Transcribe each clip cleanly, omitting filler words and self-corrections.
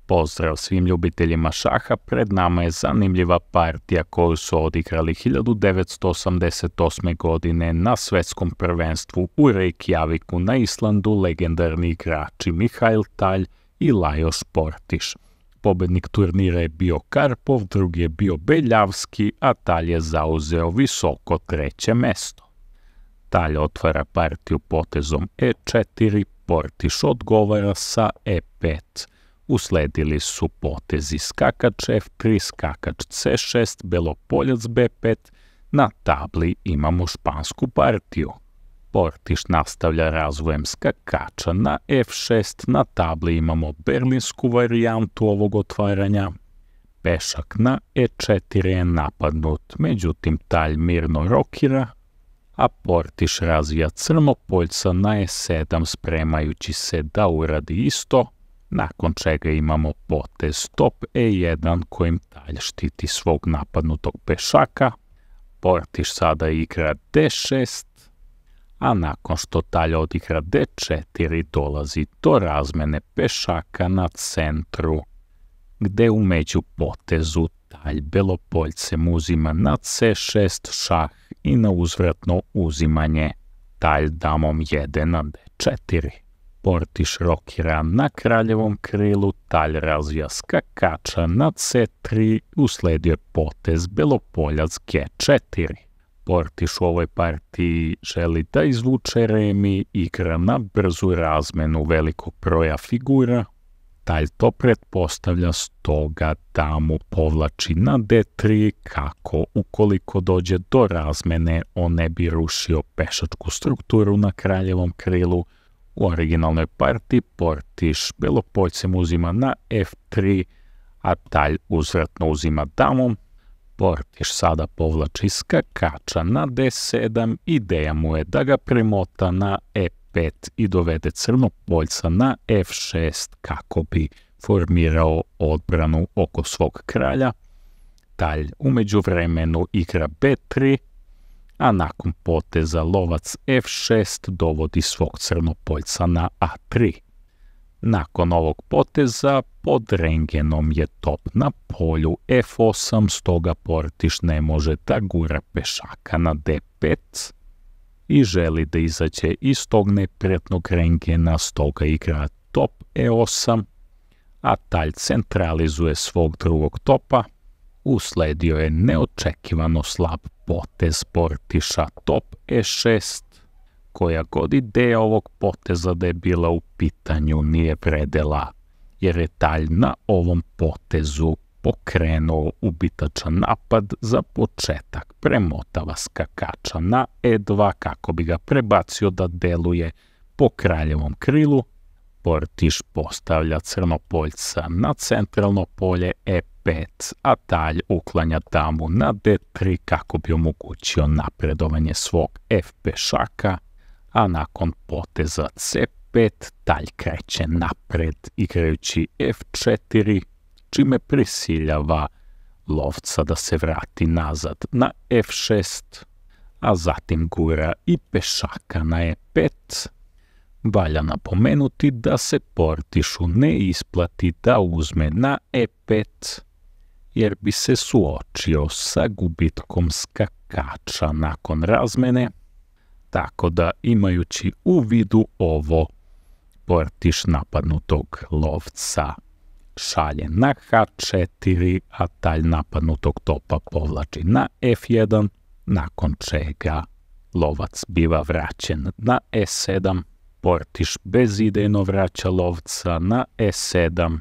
Pozdrav svim ljubiteljima šaha, pred nama je zanimljiva partija koju su odigrali 1988. godine na svetskom prvenstvu u Reykjaviku na Islandu legendarni igrači Mihael Tal i Lajos Portiš. Pobednik turnira je bio Karpov, drugi je bio Beljavski, a Tal je zauzeo visoko treće mesto. Tal otvara partiju potezom E4, Portiš odgovara sa E5. Usledili su potezi skakač F3, skakač C6, belopoljac B5, na tabli imamo špansku partiju. Portiš nastavlja razvojem skakača na F6, na tabli imamo berlinsku varijantu ovog otvaranja. Pešak na E4 je napadnut, međutim Tal mirno rokira, a Portiš razvija crnopoljca na E7 spremajući se da uradi isto, nakon čega imamo potez top E1 kojim Tal štiti svog napadnutog pešaka. Portiš sada igra D6, a nakon što Tal odigra D4 dolazi do razmene pešaka na centru, gde u međupotezu Tal belopoljcem uzima na C6 šah i na uzvratno uzimanje Tal damom jede na D4. Portiš rokira na kraljevom krilu, Tal razvija skakača na C3, usledio je potez belopoljac G4. Portiš u ovoj partiji želi da izvuče remi, igra na brzu razmenu velikog broja figura. Tal to pretpostavlja, stoga damu povlači na D3 kako ukoliko dođe do razmene on ne bi rušio pešačku strukturu na kraljevom krilu. U originalnoj partiji Portiš belopoljcem uzima na F3, a Tal uzvratno uzima damom. Portiš sada povlači skakača na D7, ideja mu je da ga premota na E5 i dovede crnopoljca na F6 kako bi formirao odbranu oko svog kralja. Tal u međuvremenu igra B3, a nakon poteza lovac F6 dovodi svog crnopoljca na A3. Nakon ovog poteza pod rengenom je top na polju F8, stoga Portiš ne može da gura pešaka na D5 i želi da izađe iz tog neprijatnog rengena, stoga igra top E8, a Tal centralizuje svog drugog topa. Usledio je neočekivano slab potez Portiša top E6, koja god ideja ovog poteza da je bila u pitanju nije vredela, jer je Tal na ovom potezu pokrenuo ubitačan napad. Za početak premotava skakača na E2 kako bi ga prebacio da deluje po kraljevom krilu. Portiš postavlja crnopoljca na centralno polje E5, a Tal uklanja damu na D3 kako bi omogućio napredovanje svog F pešaka, a nakon poteza C5 Tal kreće napred igrajući F4, čime prisiljava lovca da se vrati nazad na F6, a zatim gura i pešaka na E5. Valja napomenuti da se Portišu ne isplati da uzme na E5, jer bi se suočio sa gubitkom skakača nakon razmene, tako da imajući u vidu ovo, Portiš napadnutog lovca šalje na H4, a Tal napadnutog topa povlači na F1, nakon čega lovac biva vraćen na E7. Portiš bezidejno vraća lovca na E7,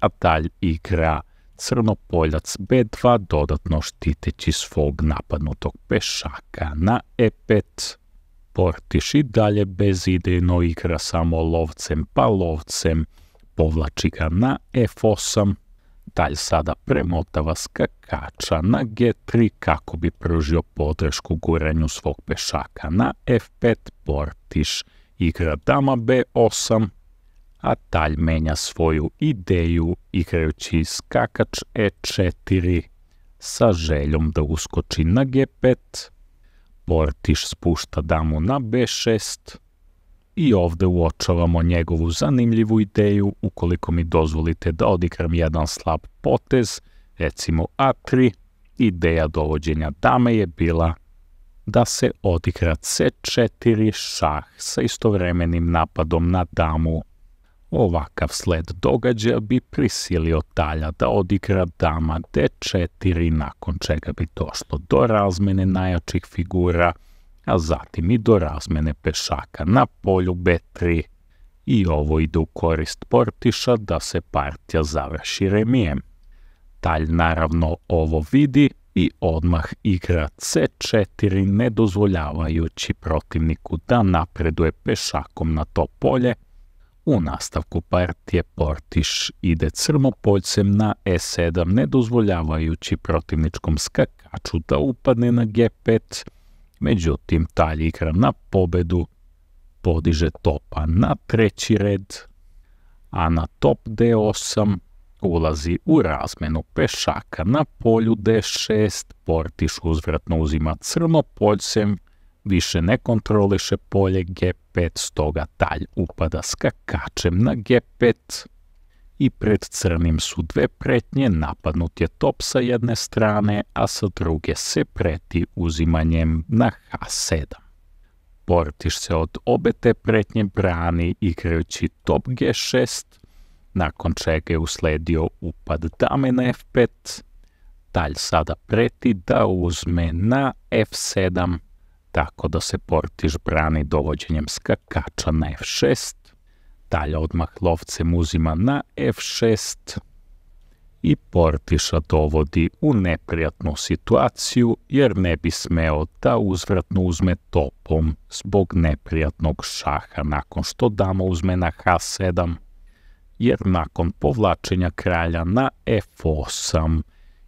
a Tal igra crnopoljac B2 dodatno štiteći svog napadnutog pešaka na E5. Portiš i dalje bezidejno igra samo lovcem pa lovcem, povlači ga na F8. Tal sada premotava skakača na G3 kako bi pružio podršku guranju svog pešaka na F5. Portiš igra dama B8, a Tal menja svoju ideju igrajući skakač E4 sa željom da uskoči na G5. Portiš spušta damu na B6, I ovdje uočavamo njegovu zanimljivu ideju. Ukoliko mi dozvolite da odigram jedan slab potez, recimo A3, ideja dovođenja dame je bila da se odigra C4 šah sa istovremenim napadom na damu. Ovakav sled događaja bi prisilio talja da odigra dama D4, nakon čega bi došlo do razmene najjačih figura, a zatim i do razmene pešaka na polju B3. I ovo ide u korist Portiša da se partija završi remijem. Talj naravno ovo vidi i odmah igra C4, ne dozvoljavajući protivniku da napreduje pešakom na to polje. U nastavku partije Portiš ide crnopoljcem na E7, ne dozvoljavajući protivničkom skakaču da upadne na G5. Međutim, talj igra na pobedu, podiže topa na treći red, a na top D8 ulazi u razmenu pešaka na polju D6. Portiš uzvratno uzima crnopoljcem, više ne kontroliše polje G5, stoga talj upada skakačem na G5 i pred crnim su dve pretnje, napadnut je top sa jedne strane, a sa druge se preti uzimanjem na H7. Portiš se od obe te pretnje brani igrajući top G6, nakon čega je usledio upad dame na F5. Talj sada preti da uzme na F7, tako da se Portiš brani dovođenjem skakača na F6. Talj odmah lovcem uzima na F6 i Portiša dovodi u neprijatnu situaciju jer ne bi smeo da uzvratno uzme topom zbog neprijatnog šaha nakon što dama uzme na H7, jer nakon povlačenja kralja na F8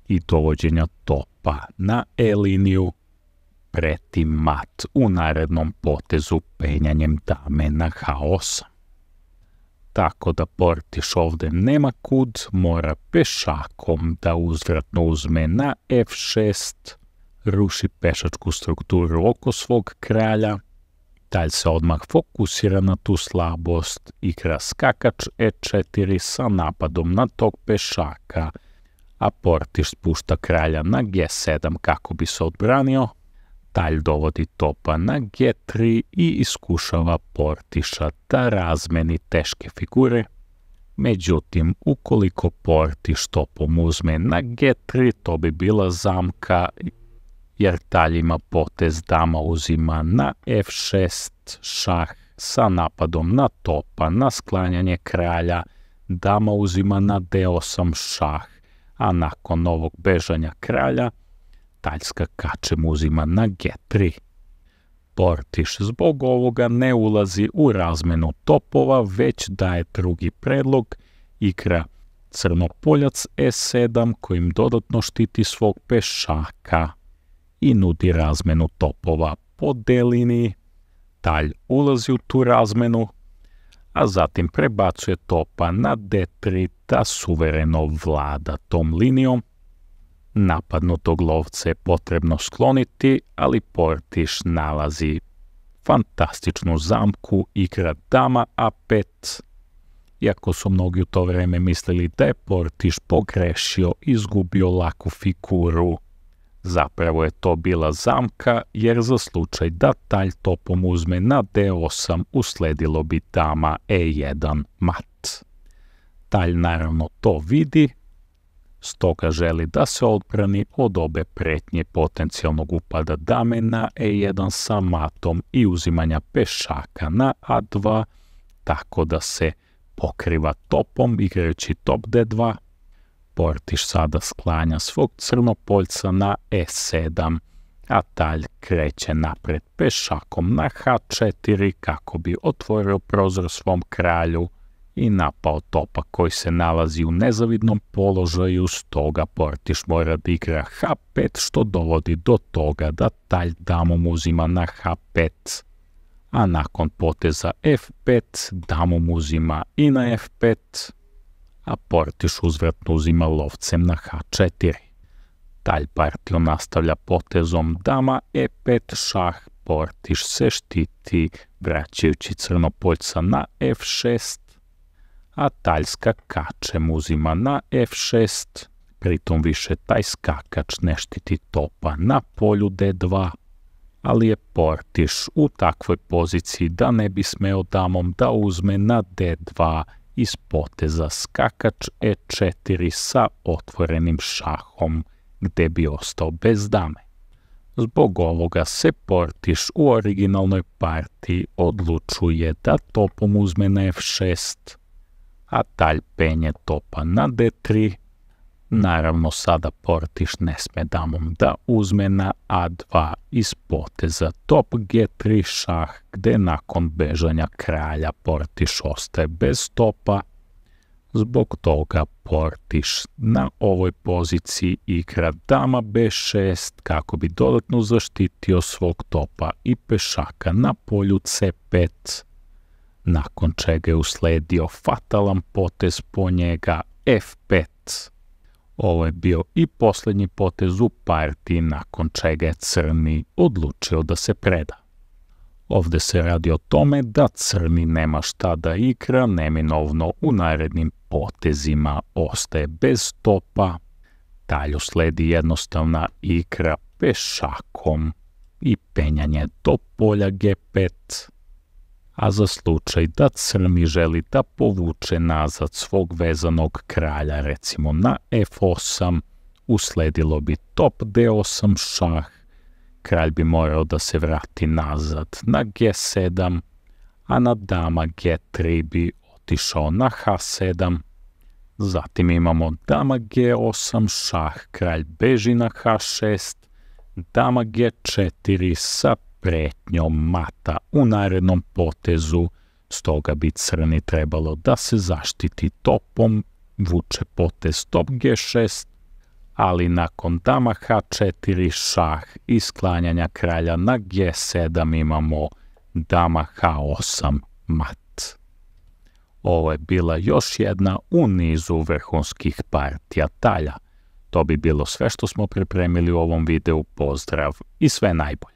i dovođenja topa na E-liniju preti mat u narednom potezu penjanjem dame na H8. Tako da Portiš ovdje nema kud, mora pešakom da uzvratno uzme na F6, ruši pešačku strukturu oko svog kralja. Talj se odmah fokusira na tu slabost, igra skakač E4 sa napadom na tog pešaka, a Portiš spušta kralja na G7 kako bi se odbranio. Talj dovodi topa na G3 i iskušava Portiša da razmeni teške figure. Međutim, ukoliko Portiš topom uzme na G3, to bi bila zamka, jer talj ima potez dama uzima na F6 šah sa napadom na topa, na sklanjanje kralja, dama uzima na D8 šah, a nakon ovog bežanja kralja, talj skakačem uzima na G3. Portiš zbog ovoga ne ulazi u razmenu topova, već daje drugi predlog, igra crnopoljac E7 kojim dodatno štiti svog pešaka i nudi razmenu topova po D-liniji. Talj ulazi u tu razmenu, a zatim prebacuje topa na D3 da suvereno vlada tom linijom. Napadnutog lovca je potrebno skloniti, ali Portiš nalazi fantastičnu zamku, igra dama A5. Iako su mnogi u to vrijeme mislili da je Portiš pogrešio, izgubio laku figuru, zapravo je to bila zamka, jer za slučaj da talj topom uzme na D8 usledilo bi dama E1 mat. Talj naravno to vidi, stoga želi da se odbrani od obe pretnje potencijalnog upada dame na E1 sa matom i uzimanja pešaka na A2, tako da se pokriva topom igrajući top D2. Portiš sada sklanja svog crnopoljca na E7, a talj kreće napred pešakom na H4 kako bi otvorio prozor svom kralju i napao topa koji se nalazi u nezavidnom položaju, stoga Portiš mora da igra H5, što dovodi do toga da talj damom uzima na H5, a nakon poteza F5 damom uzima i na F5, a Portiš uzvratno uzima lovcem na H4. Talj partiju nastavlja potezom dama E5 šah, Portiš se štiti vraćajući crnopoljca na f6, a taljska kačem uzima na f6, pritom više taj skakač ne štiti topa na polju d2, ali je Portiš u takvoj poziciji da ne bi smeo damom da uzme na d2 iz poteza skakač e4 sa otvorenim šahom, gde bi ostao bez dame. Zbog ovoga se Portiš u originalnoj partiji odlučuje da topom uzme na f6, a talj penje topa na d3. Naravno, sada Portiš ne sme damom da uzme na a2 iz poteza top g3 šah, gde nakon bežanja kralja Portiš ostaje bez topa. Zbog toga Portiš na ovoj poziciji igra dama b6 kako bi dodatno zaštitio svog topa i pešaka na polju c5, nakon čega je usledio fatalan potez po njega f5. Ovo je bio i posljednji potez u partiji, nakon čega je crni odlučio da se preda. Ovdje se radi o tome da crni nema šta da igra, neminovno u narednim potezima ostaje bez topa. Dalje sledi jednostavna igra pešakom i penjanje do polja g5, a za slučaj da crni želi da povuče nazad svog vezanog kralja, recimo na f8, usledilo bi top d8 šah, kralj bi morao da se vrati nazad na g7, a na dama g3 bi otišao na h7. Zatim imamo dama g8 šah, kralj beži na h6, dama g4 sa pretnjom mata u narednom potezu, stoga bi crni trebalo da se zaštiti topom, vuče potez top g6, ali nakon dama h4 šah i sklanjanja kralja na g7 imamo dama h8 mat. Ovo je bila još jedna u nizu vrhunskih partija talja. To bi bilo sve što smo pripremili u ovom videu. Pozdrav i sve najbolje.